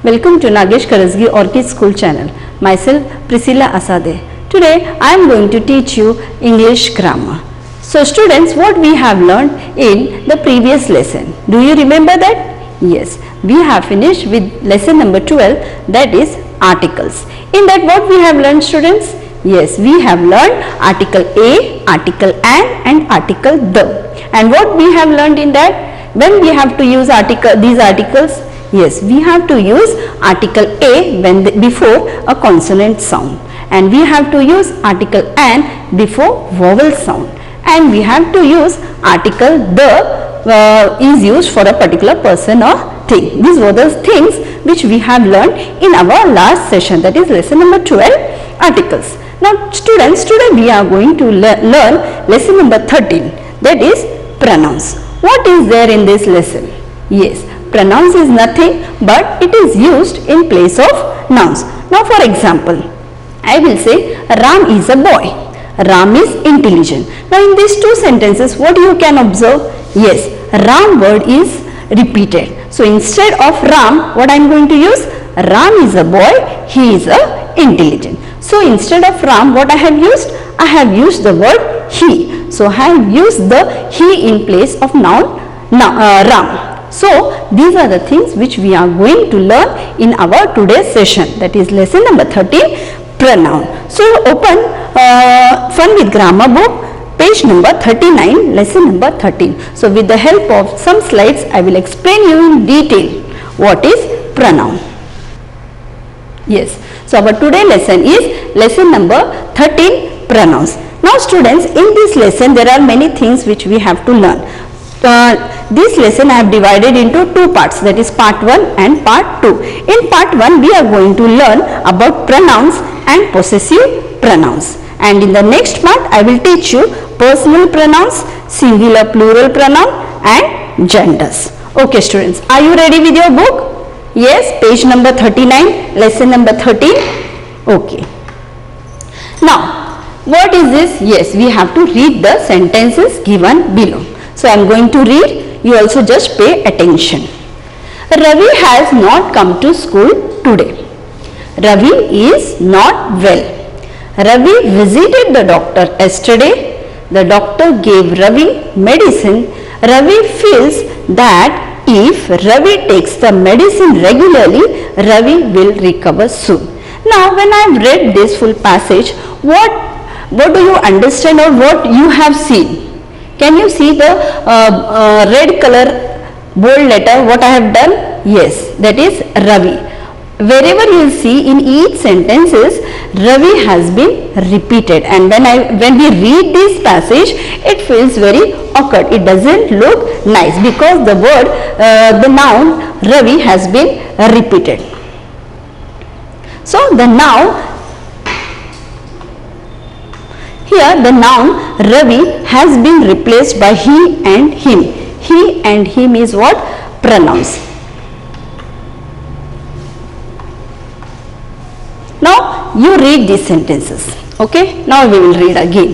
Welcome to Nagesh Karasgi Orchid School channel. Myself Priscilla Asade. Today I am going to teach you English grammar. So students, what we have learned in the previous lesson? Do you remember that? Yes, we have finished with lesson number 12, that is articles. In that what we have learned, students? Yes, we have learned article a, article and article the. And what we have learned in that? When we have to use these articles? Yes, we have to use article a before a consonant sound, and we have to use article an before vowel sound, and we have to use article the is used for a particular person or thing. These were the things which we have learned in our last session, that is lesson number 12, articles. Now students, today we are going to learn lesson number 13, that is pronouns. What is there in this lesson? Yes, pronouns is nothing but it is used in place of nouns. Now for example, I will say Ram is a boy. Ram is intelligent. Now in these two sentences, what you can observe? Yes, Ram word is repeated. So instead of Ram, what I am going to use? Ram is a boy, he is a intelligent. So instead of Ram, what I have used? I have used the word he. So I have used the he in place of noun Ram. So these are the things which we are going to learn in our today's session, that is lesson number 13, pronoun. So open Fun with Grammar book, page number 39, lesson number 13. So with the help of some slides, I will explain you in detail what is pronoun. Yes, so our today lesson is lesson number 13, pronouns. Now students, in this lesson there are many things which we have to learn. This lesson I have divided into two parts, that is part 1 and part 2. In part 1 we are going to learn about pronouns and possessive pronouns, and in the next part I will teach you personal pronouns, singular plural pronoun and genders. Okay students, are you ready with your book? Yes, page number 39, lesson number 13. Okay. Now what is this? Yes, we have to read the sentences given below. So I am going to read, you also just pay attention. Ravi has not come to school today. Ravi is not well. Ravi visited the doctor yesterday. The doctor gave Ravi medicine. Ravi feels that if Ravi takes the medicine regularly, Ravi will recover soon. Now when I have read this full passage, what do you understand or what you have seen? Can you see the red color bold letter what I have done? Yes, that is Ravi. Wherever you will see in each sentences, Ravi has been repeated, and when we read this passage, it feels very awkward. It doesn't look nice because the word, the noun Ravi has been repeated. So the noun, here the noun Ravi has been replaced by he and him. He and him is what? Pronouns. Now you read these sentences. Okay, now we will read again.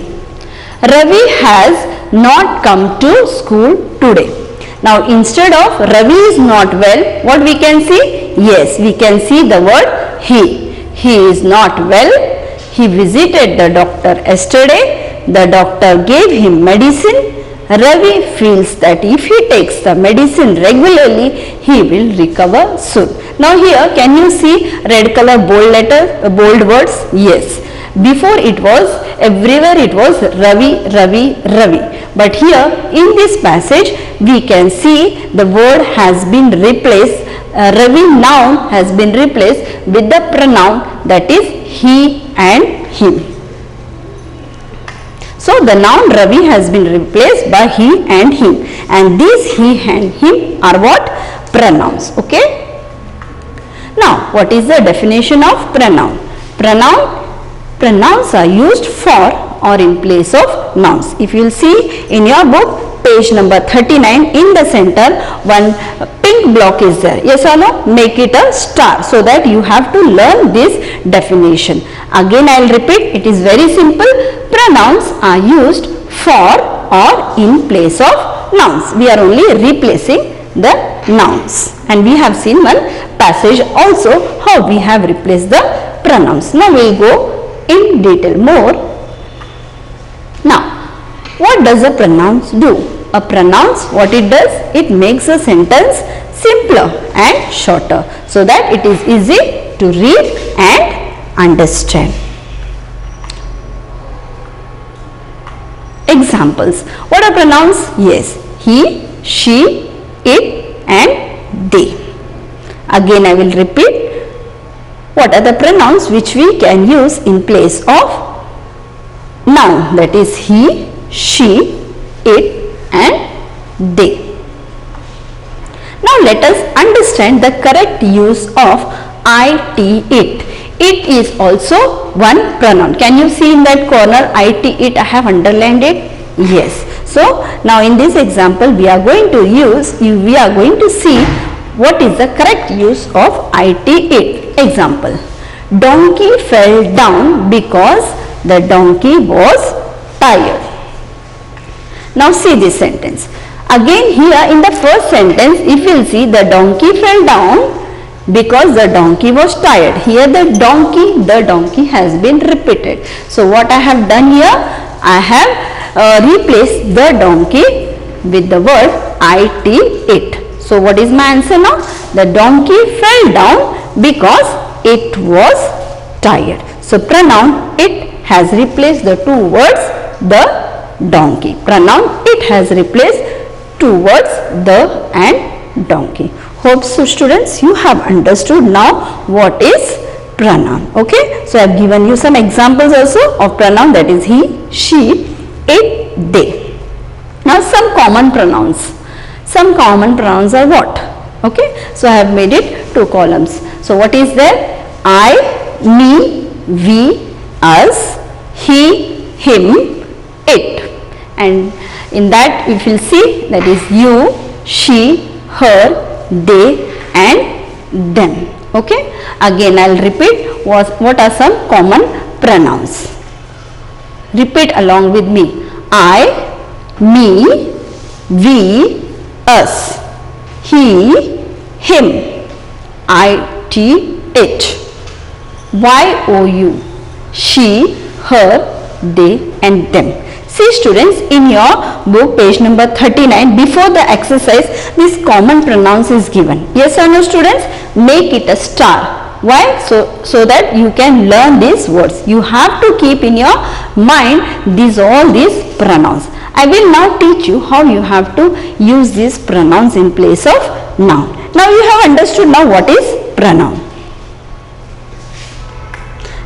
Ravi has not come to school today. Now instead of Ravi is not well, what we can see? Yes, we can see the word he. He is not well. He visited the doctor yesterday. The doctor gave him medicine. Ravi feels that if he takes the medicine regularly, he will recover soon. Now here, can you see red color bold words? Yes. Before it was, everywhere it was Ravi, Ravi, Ravi. But here in this passage, we can see the word has been replaced. Ravi noun has been replaced with the pronoun, that is he and him. So the noun Ravi has been replaced by he and him, and these he and him are what? Pronouns. Okay. Now what is the definition of pronoun? Pronouns are used for or in place of nouns. If you will see in your book, page number 39, in the center one pink block is there. Yes or no? Make it a star so that you have to learn this definition. Again I will repeat, it is very simple. Pronouns are used for or in place of nouns. We are only replacing the nouns. and we have seen one passage also how we have replaced the pronouns. Now we will go in detail more. Now what does a pronouns do? A pronouns, what it does? It makes a sentence simpler and shorter so that it is easy to read and understand. Examples. What are pronouns? Yes, he, she, it and they. Again I will repeat. What are the pronouns which we can use in place of noun, that is he, she, it and they. Now let us understand the correct use of it, it. It is also one pronoun. Can you see in that corner it, it? I have underlined it. Yes. So now in this example we are going to see what is the correct use of it, it. Example. Donkey fell down because the donkey was tired. Now see this sentence. Again here in the first sentence, if you will see, the donkey fell down because the donkey was tired. Here the donkey has been repeated. So what I have done here, I have replaced the donkey with the word it, it. So what is my answer now? The donkey fell down because it was tired. So pronoun it has replaced the two words the donkey. Pronoun it has replaced two words the and donkey. Hope so students you have understood now what is pronoun. Okay. So I have given you some examples also of pronoun, that is he, she, it, they. Now some common pronouns. Some common pronouns are what? Okay. So I have made it two columns. So what is there? I, me, we, us, he, him, it. And in that if you will see, that is you, she, her, they and them. Okay. Again I will repeat what are some common pronouns. Repeat along with me. I, me, we, us, he, him, it, it, you, she, her, they and them. See students, in your book page number 39, before the exercise this common pronouns is given. Yes or no students? Make it a star. Why? So that you can learn these words. You have to keep in your mind all these pronouns. I will now teach you how you have to use these pronouns in place of noun. Now you have understood now what is pronoun.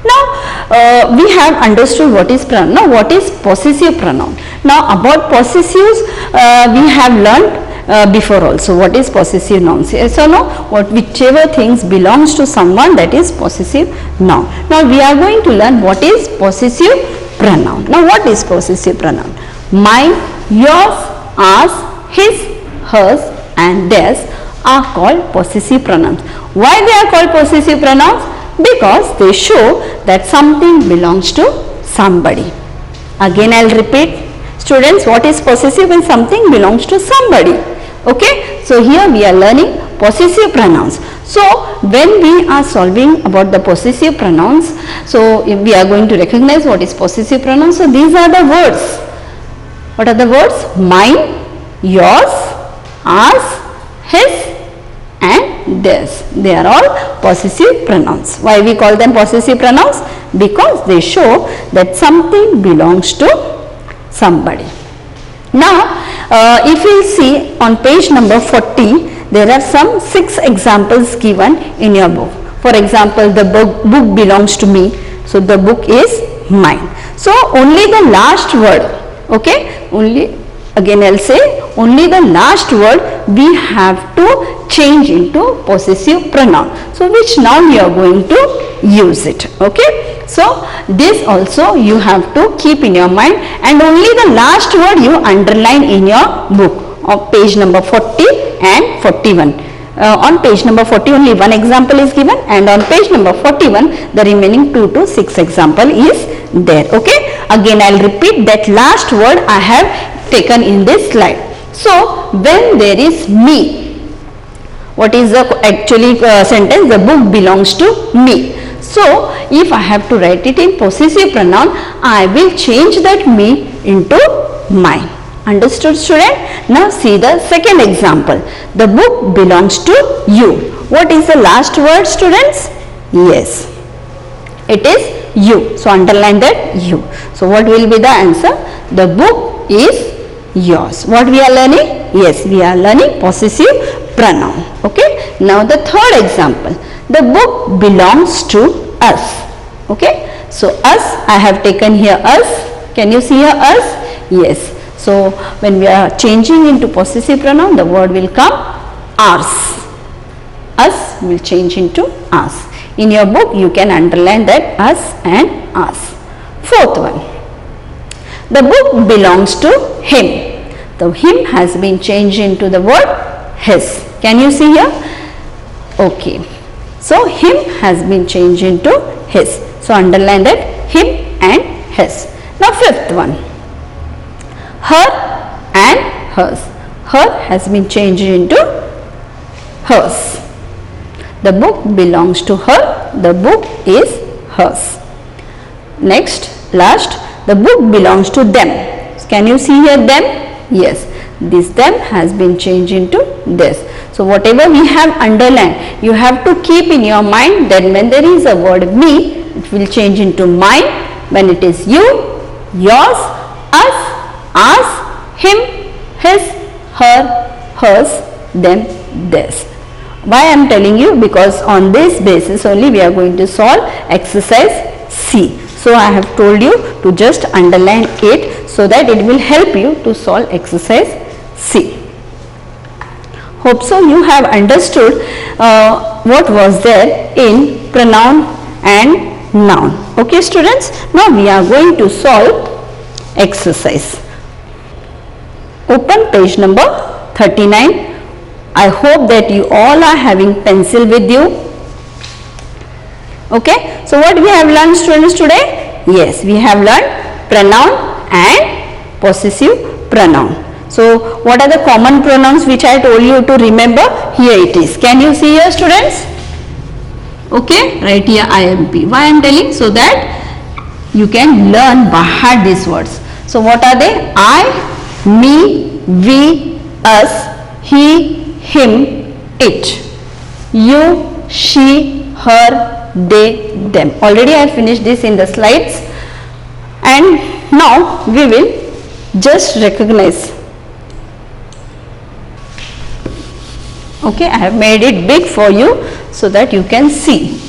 Now we have understood what is pronoun. Now what is possessive pronoun? Now about possessives we have learned before also. What is possessive nouns? Yes or no? Whichever things belongs to someone, that is possessive noun. Now we are going to learn what is possessive pronoun. Now what is possessive pronoun? Mine, yours, ours, his, hers and theirs are called possessive pronouns. Why they are called possessive pronouns? Because they show that something belongs to somebody. Again I will repeat. Students, what is possessive? When something belongs to somebody. Okay. So here we are learning possessive pronouns. So when we are solving about the possessive pronouns, so we are going to recognize what is possessive pronouns. So these are the words. What are the words? Mine, yours, ours, his and theirs. They are all possessive pronouns. Why we call them possessive pronouns? Because they show that something belongs to somebody. Now if you see on page number 40, there are some 6 examples given in your book. For example, the book belongs to me. So the book is mine. So only the last word, okay, again I'll say only the last word we have to change into possessive pronoun. So which noun you are going to use it, okay. So this also you have to keep in your mind, and only the last word you underline in your book on page number 40 and 41. On page number 40 only one example is given, and on page number 41 the remaining 2 to 6 example is there, okay. Again I will repeat that last word I have taken in this slide. So when there is me, What is the actually sentence? The book belongs to me. So, if I have to write it in possessive pronoun, I will change that me into mine. Understood, student? Now see the second example. The book belongs to you. What is the last word, students? Yes, it is you. So underline that you. So what will be the answer? The book is yours. What we are learning? Yes, we are learning possessive pronoun. Okay. Now the third example. The book belongs to us. Okay. So us, I have taken here us. Can you see here us? Yes. So when we are changing into possessive pronoun, the word will come ours. Us will change into us. In your book, you can underline that us and us. Fourth one. The book belongs to him. The him has been changed into the word his. Can you see here? Okay. So him has been changed into his. So underline that him and his. Now fifth one. Her and hers. Her has been changed into hers. The book belongs to her. The book is hers. Next, last, the book belongs to them. Can you see here them? Yes. This them has been changed into this. So whatever we have underlined, you have to keep in your mind that when there is a word me, it will change into mine. When it is you, yours, us, ours, him, his, her, hers, them, theirs. Why I am telling you? Because on this basis only we are going to solve exercise C. So I have told you to just underline it so that it will help you to solve exercise C. Hope so you have understood what was there in pronoun and noun. Okay students, now we are going to solve exercise. Open page number 39. I hope that you all are having pencil with you. Okay, so what we have learned students today? Yes, we have learned pronoun and possessive pronoun. So what are the common pronouns which I told you to remember? Here it is. Can you see here students? Okay, right here IMP. Why I am telling? So that you can learn by heart these words. So what are they? I, me, we, us, he, him, it, you, she, her, they, them. Already I have finished this in the slides, and now we will just recognize. Okay, I have made it big for you so that you can see.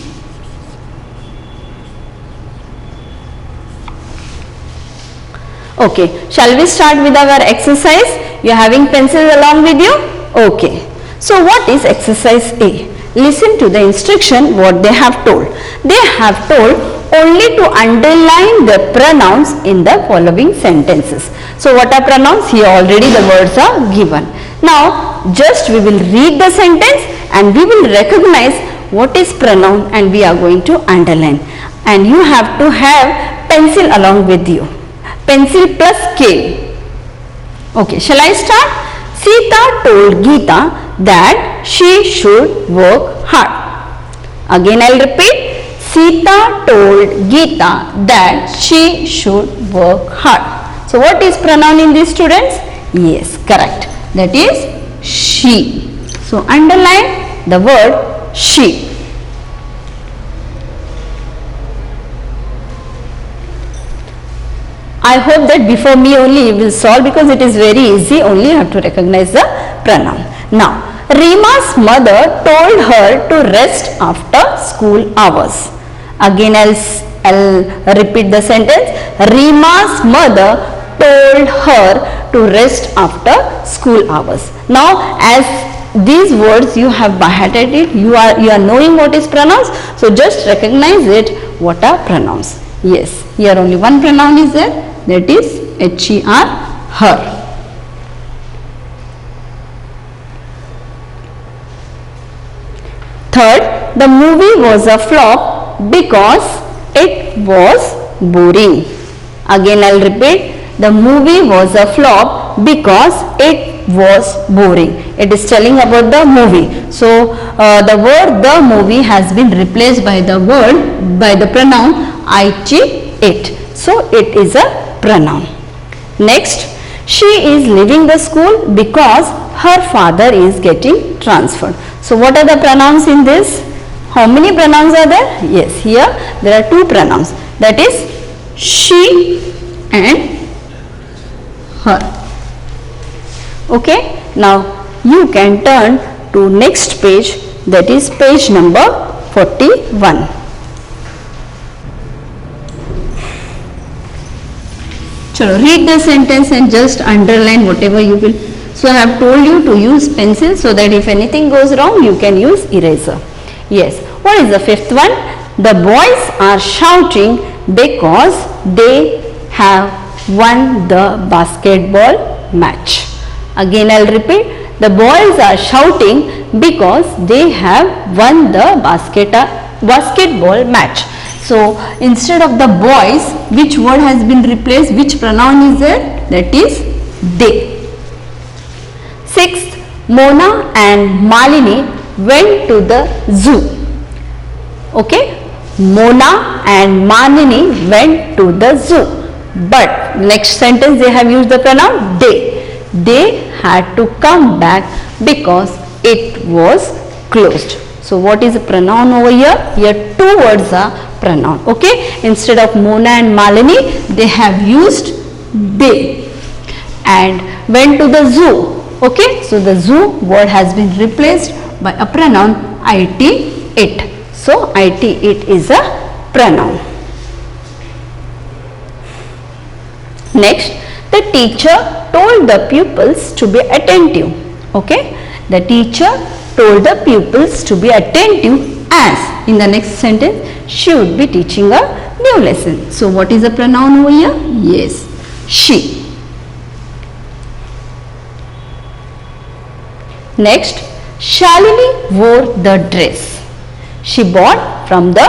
Okay, shall we start with our exercise? You are having pencils along with you? Okay. So what is exercise A? Listen to the instruction what they have told. They have told only to underline the pronouns in the following sentences. So what are pronouns? Here already the words are given. Now just we will read the sentence and we will recognize what is pronoun and we are going to underline. And you have to have pencil along with you. Pencil plus scale. Okay, shall I start? Sita told Geeta that she should work hard. Again I will repeat. Sita told Geeta that she should work hard. So what is pronoun in these students? Yes, correct. That is she. So underline the word she. I hope that before me only you will solve because it is very easy, only you have to recognize the pronoun. Now, Rima's mother told her to rest after school hours. Again I'll repeat the sentence. Rima's mother told her to rest after school hours. Now as these words you have by hearted it, you are knowing what is pronouns, so just recognize it what are pronouns. Yes, here only one pronoun is there, that is her, her. Third, the movie was a flop because it was boring. Again I'll repeat, the movie was a flop because it was boring. It is telling about the movie. So the word the movie has been replaced by the pronoun it. So it is a pronoun. Next, she is leaving the school because her father is getting transferred. So what are the pronouns in this? How many pronouns are there? Yes, here there are two pronouns, that is she and her. Okay, now you can turn to next page, that is page number 41. So read the sentence and just underline whatever you will. So I have told you to use pencil so that if anything goes wrong you can use eraser. Yes, what is the fifth one? The boys are shouting because they have won the basketball match. Again I will repeat, the boys are shouting because they have won the basketball match. So instead of the boys, which word has been replaced? Which pronoun is there? That is they. Sixth, Mona and Malini went to the zoo. Okay, Mona and Malini went to the zoo. But next sentence they have used the pronoun they. They had to come back because it was closed. So what is the pronoun over here? Here two words are pronoun. Okay, instead of Mona and Malini they have used they. And went to the zoo. Okay, so the zoo word has been replaced by a pronoun it. So it is a pronoun. Next, the teacher told the pupils to be attentive. Okay, the teacher told the pupils to be attentive as in the next sentence she would be teaching a new lesson. So what is the pronoun over here? Yes, she. Next, Shalini wore the dress she bought from the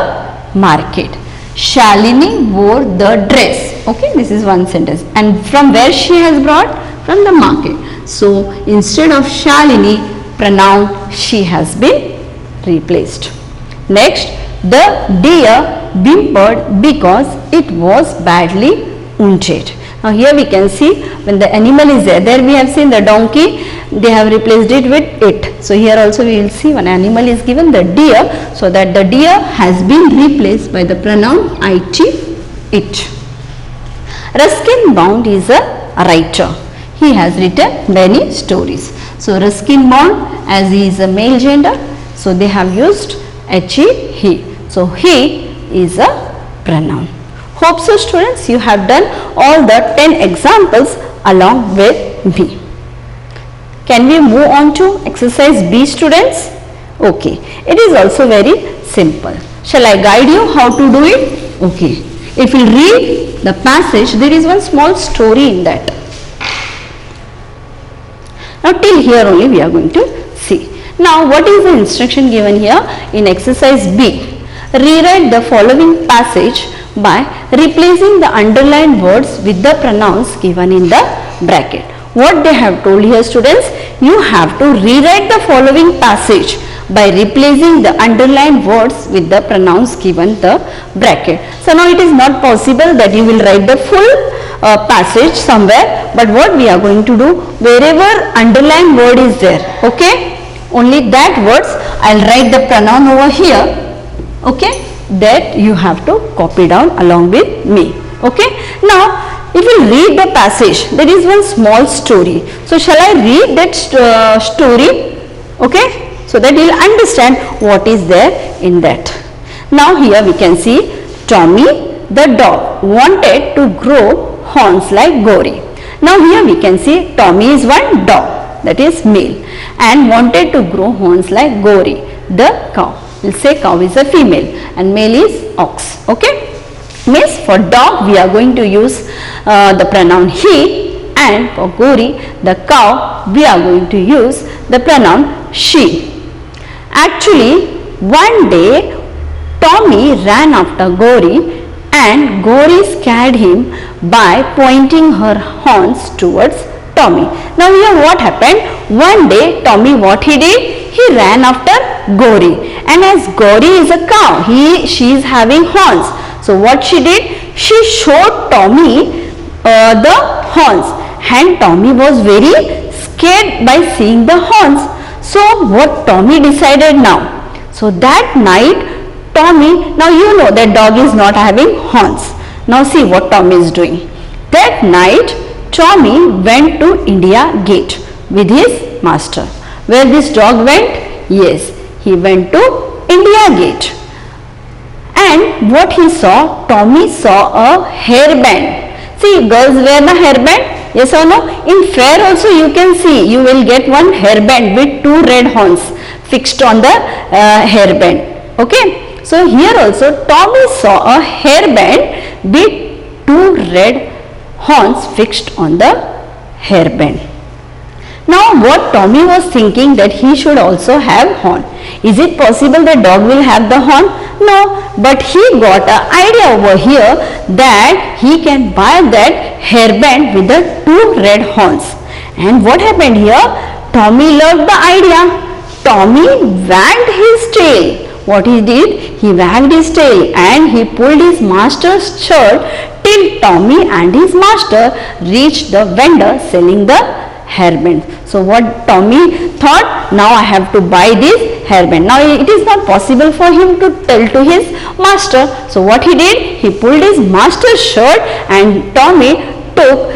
market. Shalini wore the dress. Okay, this is one sentence. And from where she has brought? From the market. So instead of Shalini, pronoun she has been replaced. Next, the deer whimpered because it was badly wounded. Now here we can see when the animal is there. There we have seen the donkey, they have replaced it with it. So here also we will see one animal is given, the deer, so that the deer has been replaced by the pronoun it. Ruskin Bond is a writer. He has written many stories. So Ruskin Bond, as he is a male gender, so they have used he. So he is a pronoun. Hope so students, you have done all the 10 examples along with me. Can we move on to exercise B students? Okay, it is also very simple. Shall I guide you how to do it? Okay, if you read the passage, there is one small story in that. Now till here only we are going to see. Now what is the instruction given here in exercise B? Rewrite the following passage by replacing the underlined words with the pronouns given in the bracket. What they have told here students, you have to rewrite the following passage by replacing the underlined words with the pronouns given the bracket. So now it is not possible that you will write the full passage somewhere, but what we are going to do, wherever underlined word is there, okay, only that words I will write the pronoun over here, okay, that you have to copy down along with me. Okay, now if you read the passage, there is one small story. So shall I read that story? Okay, so that you will understand what is there in that. Now here we can see Tommy the dog wanted to grow horns like Gauri. Now here we can see Tommy is one dog, that is male, and wanted to grow horns like Gauri, the cow. We'll say cow is a female and male is ox. Okay, means for dog we are going to use the pronoun he, and for Gauri the cow we are going to use the pronoun she. Actually one day Tommy ran after Gauri and Gauri scared him by pointing her horns towards Tommy. Now here what happened? One day Tommy, what he did? He ran after Gauri, and as Gauri is a cow, she is having horns. So what she did? She showed Tommy the horns, and Tommy was very scared by seeing the horns. So what Tommy decided now? So that night Tommy, now you know that dog is not having horns. Now see what Tommy is doing. That night Tommy went to India Gate with his master. Where this dog went? Yes, he went to India Gate. And what he saw? Tommy saw a hairband. See, girls wear the hairband. Yes or no? In fair also you can see, you will get one hairband with two red horns fixed on the hairband. Okay. So here also Tommy saw a hairband with two red horns fixed on the hairband. Now what Tommy was thinking, that he should also have horn. Is it possible that dog will have the horn? No, but he got an idea over here that he can buy that hairband with the two red horns. And what happened here? Tommy loved the idea. Tommy wagged his tail. What he did? He wagged his tail and he pulled his master's shirt till Tommy and his master reached the vendor selling the hairband. So what Tommy thought? Now I have to buy this hairband. Now it is not possible for him to tell to his master. So what he did? He pulled his master's shirt and Tommy took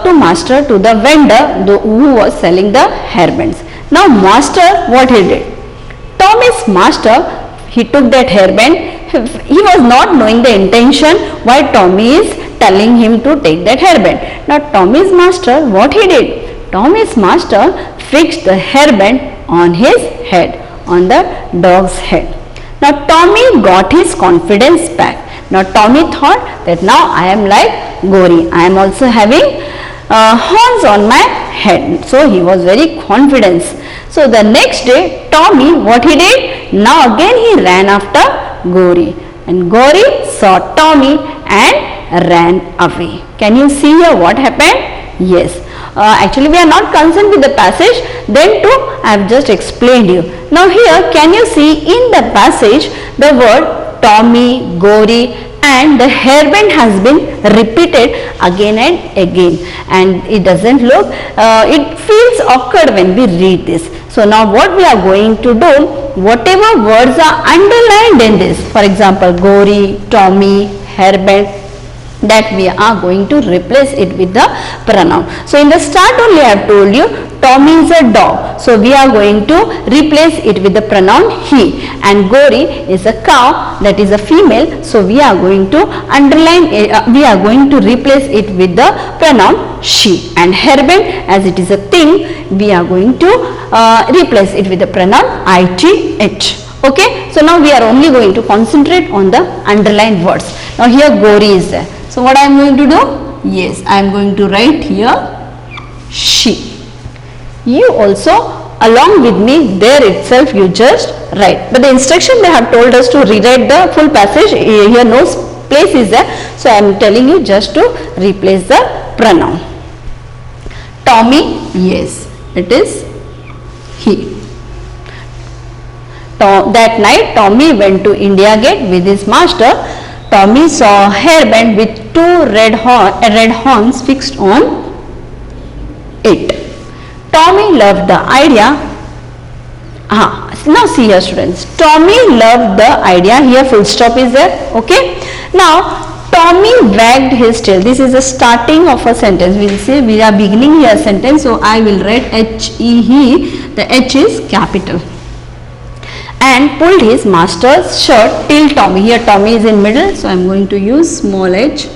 to master, to the vendor who was selling the hairbands. Now master, what he did? Tommy's master, he took that hairband. He was not knowing the intention why Tommy is telling him to take that hairband. Now Tommy's master, what he did? Tommy's master fixed the hairband on his head, on the dog's head. Now Tommy got his confidence back. Now Tommy thought that now I am like Gauri. I am also having horns on my head. So he was very confident. So the next day Tommy, what he did? Now again he ran after Gauri. And Gauri saw Tommy and ran away. Can you see here what happened? Yes. Actually we are not concerned with the passage, then too I have just explained you. Now here can you see in the passage the word Tommy, Gauri and the hairband has been repeated again and again, and it doesn't look, it feels awkward when we read this. So now what we are going to do, whatever words are underlined in this, for example Gauri, Tommy, hairband, that we are going to replace it with the pronoun. So in the start only I have told you Tommy is a dog. So we are going to replace it with the pronoun he, and Gauri is a cow, that is a female. So we are going to underline it, we are going to replace it with the pronoun she, and hairband, as it is a thing, we are going to replace it with the pronoun it. Okay, so now we are only going to concentrate on the underlined words. Now here Gauri is there. So what I am going to do? Yes, I am going to write here she. You also along with me there itself you just write. But the instruction they have told us to rewrite the full passage. Here no place is there. So I am telling you just to replace the pronoun. Tommy, yes, it is he. That night Tommy went to India Gate with his master. Tommy saw a hairband with two red horns fixed on it. Tommy loved the idea. Now see here students, Tommy loved the idea. Here full stop is there. Okay. Now Tommy wagged his tail. This is the starting of a sentence. We will say we are beginning here a sentence. So I will write H-E, he. The H is capital. And pulled his master's shirt till Tommy. Here Tommy is in middle, so I am going to use small h,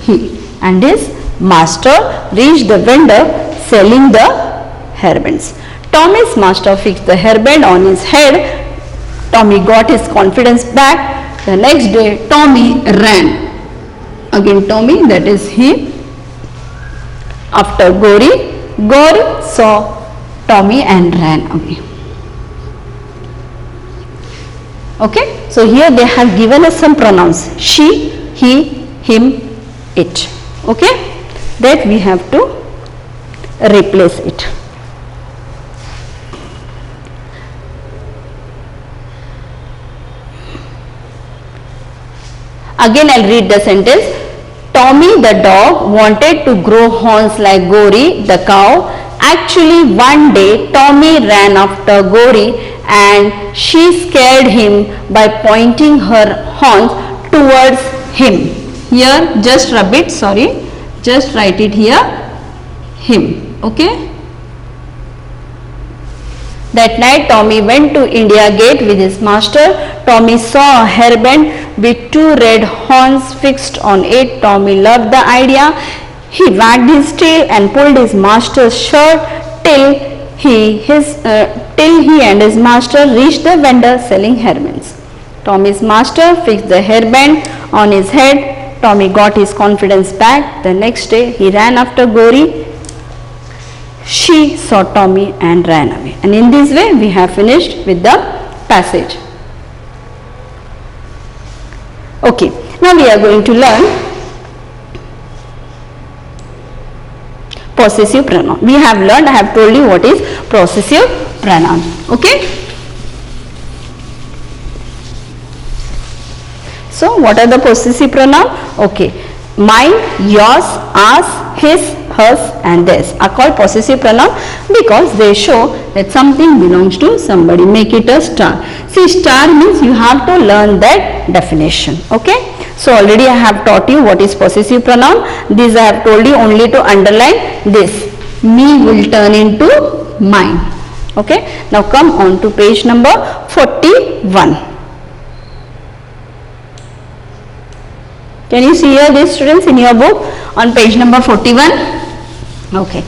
he. And his master reached the vendor selling the hairbands. Tommy's master fixed the hairband on his head. Tommy got his confidence back. The next day Tommy ran. Again Tommy, that is he. After Gauri, Gauri saw Tommy and ran away. Okay, so here they have given us some pronouns she, he, him, it. Okay, that we have to replace it. Again I'll read the sentence. Tommy the dog wanted to grow horns like Gori the cow. Actually one day Tommy ran after Gori and she scared him by pointing her horns towards him. Here just rub it, sorry, just write it here, him, okay. That night Tommy went to India Gate with his master. Tommy saw a hairband with two red horns fixed on it. Tommy loved the idea. He wagged his tail and pulled his master's shirt till he and his master reached the vendor selling hairbands. Tommy's master fixed the hairband on his head. Tommy got his confidence back. The next day he ran after Gori. She saw Tommy and ran away. And in this way we have finished with the passage. Okay, now we are going to learn possessive pronoun. We have learned, I have told you what is possessive pronoun. Okay. So what are the possessive pronoun? Okay, mine, yours, ours, his, hers and theirs are called possessive pronoun because they show that something belongs to somebody. Make it a star. See, star means you have to learn that definition. Okay. So already I have taught you what is possessive pronoun. This I have told you only to underline this. Me will turn into mine. Okay. Now come on to page number 41. Can you see here this, students, in your book on page number 41? Okay.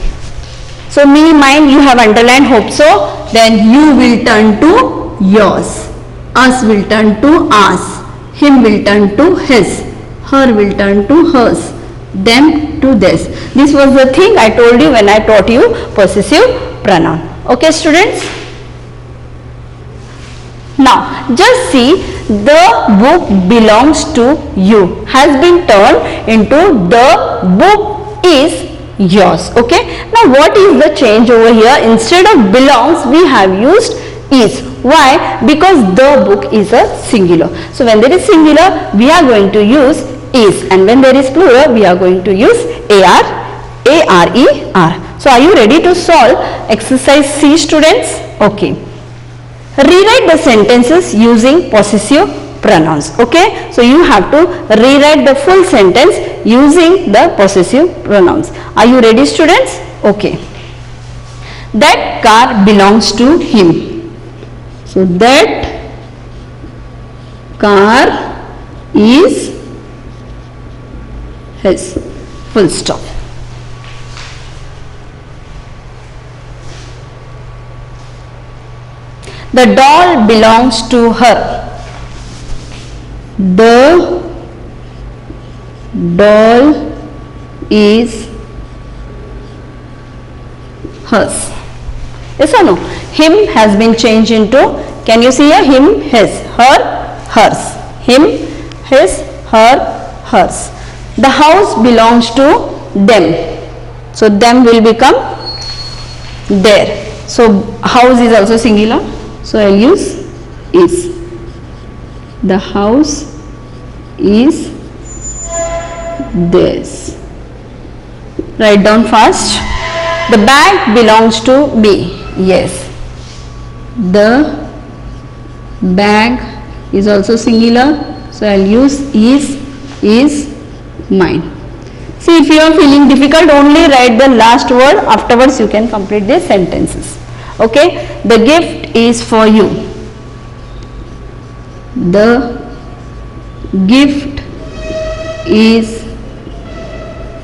So me, mine you have underlined, hope so. Then you will turn to yours. Us will turn to ours. Him will turn to his. Her will turn to hers. Them to theirs. This was the thing I told you when I taught you possessive pronoun. Okay, students? Now, just see, the book belongs to you has been turned into the book is yours. Okay. Now, what is the change over here? Instead of belongs, we have used is. Why? Because the book is a singular. So, when there is singular, we are going to use is, and when there is plural, we are going to use are. So, are you ready to solve exercise C, students? Okay. Rewrite the sentences using possessive pronouns. Okay. So, you have to rewrite the full sentence using the possessive pronouns. Are you ready, students? Okay. That car belongs to him. So, that car is his. Full stop. The doll belongs to her. The doll is hers. Yes or no? Him has been changed into, can you see here? Him, his, her, hers. Him, his, her, hers. The house belongs to them. So, them will become their. So, house is also singular. So, I will use is. The house is theirs. Write down fast. The bag belongs to me. Yes. The bag is also singular. So, I will use is mine. See, if you are feeling difficult, only write the last word. Afterwards, you can complete the sentences. Okay. The gift is for you. The gift is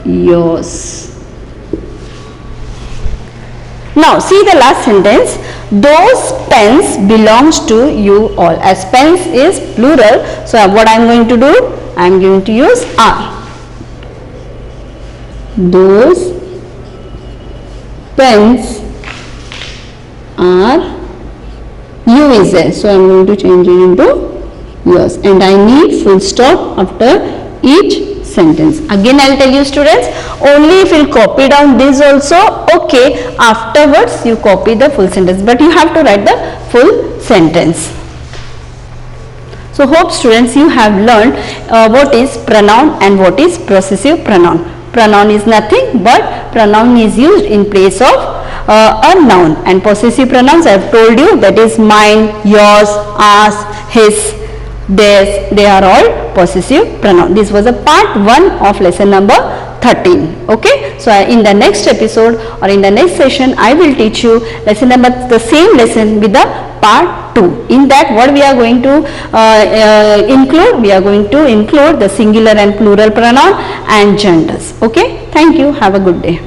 yours. Now, see the last sentence. Those pens belongs to you all. As pens is plural, so what I am going to do? I am going to use are. Those pens are, you is there, so I am going to change it into yours, and I need full stop after each sentence. Again I'll tell you students, only if you'll copy down this also, okay, afterwards you copy the full sentence, but you have to write the full sentence. So hope students you have learned what is pronoun and what is possessive pronoun. Pronoun is nothing but pronoun is used in place of a noun, and possessive pronouns I have told you, that is mine, yours, ours, his, theirs, they are all possessive pronoun. This was a part 1 of lesson number 13. Okay, so in the next episode or in the next session I will teach you the same lesson with the part 2. In that, what we are going to include? We are going to include the singular and plural pronoun and genders. Okay, thank you. Have a good day.